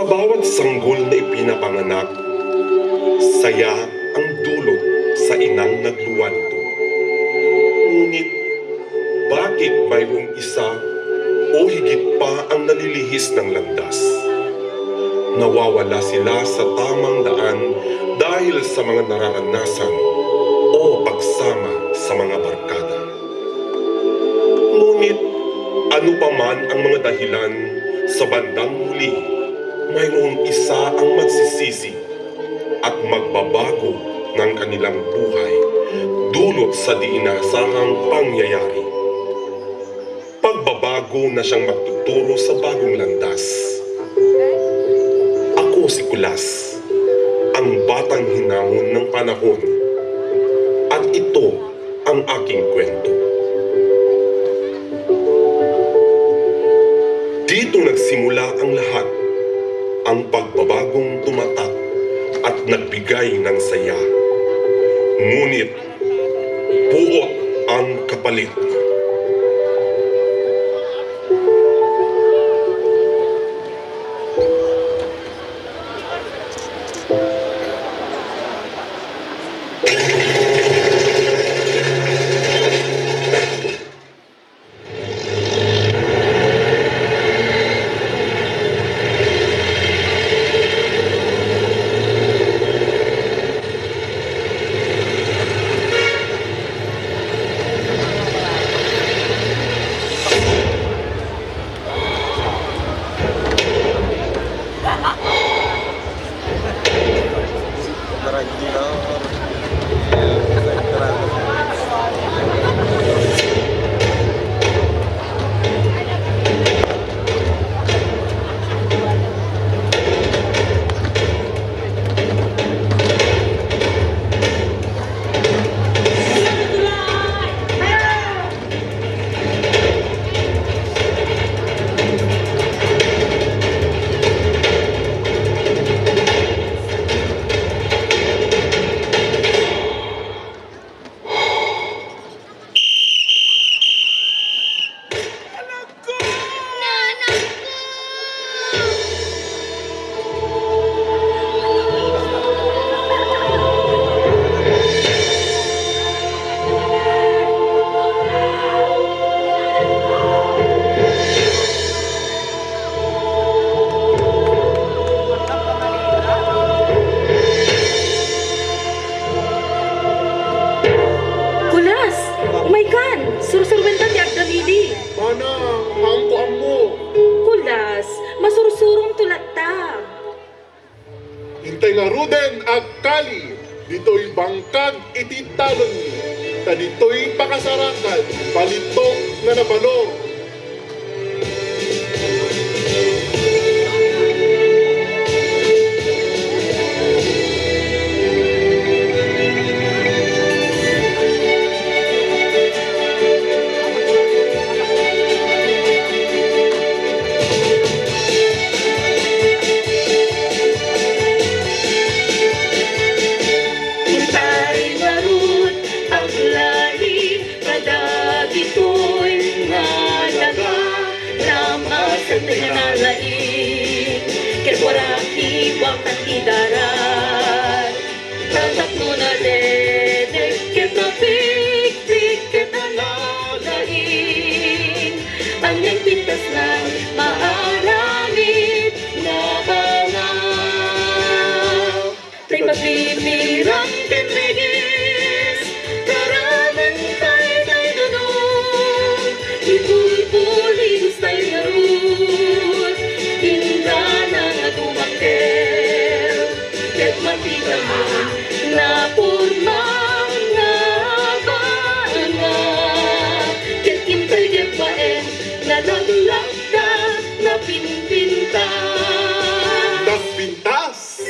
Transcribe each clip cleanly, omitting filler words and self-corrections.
bawat sanggol na ipinapanganak, saya ang dulot sa inang nagluwaldo. Ngunit, bakit mayroong isa o higit pa ang nalilihis ng landas? Nawawala sila sa tamang daan dahil sa mga nararanasan o pagsama sa mga barkada. Ngunit, ano pa man ang mga dahilan, sa bandang huli, mayroong isa ang magsisisi at magbabago ng kanilang buhay dulot sa di inaasahang pangyayari. Pagbabago na siyang magtuturo sa bagong landas. Ako si Kulas, ang batang hinamon ng panahon, at ito ang aking kwento. Dito nagsimula ang lahat, ang pagbabagong tumatak at nagbigay ng saya. Ngunit, buot ang kapalit. Sursurwentan ti agdamili. Mana, hangko ammo. Kulas, masursurong tulatta. Hintay nga ruden agkali. Dito'y bangkag iti talon ni. Ta dito'y pakasarakan. Balitong na nabalong. Nalain, kerporati waktan tidaran, tatak nuna dedek kita pik kita lalain, anyang pintas ng maaramid na bangaw, tay magbimirang tinregis, karaman tay dunong, ibulbuli gustay narun. Na purmang nga bana ket kintay ket baen na naglakda na pinpinta Nagpintas!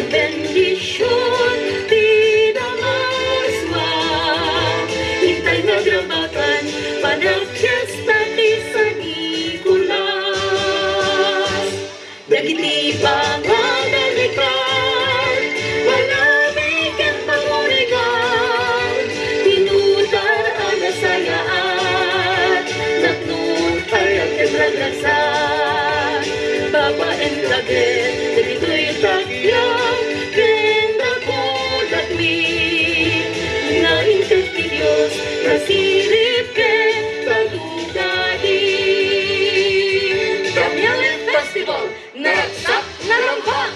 bendisyon, pinamaswa. Hintay na gramakan, panagsyesta ti San Nicolas. Dagiti panganalikan, malamig ang pangurigan, tinutar ang nasayaan, nagnuntay ang kagraglasan. Babaeng lagit, dagito'y tagyang, kenda ko lagmi, ngayon kay Diyos, nasirip ke talugadi. Damianin Festival, naragsak na rampa!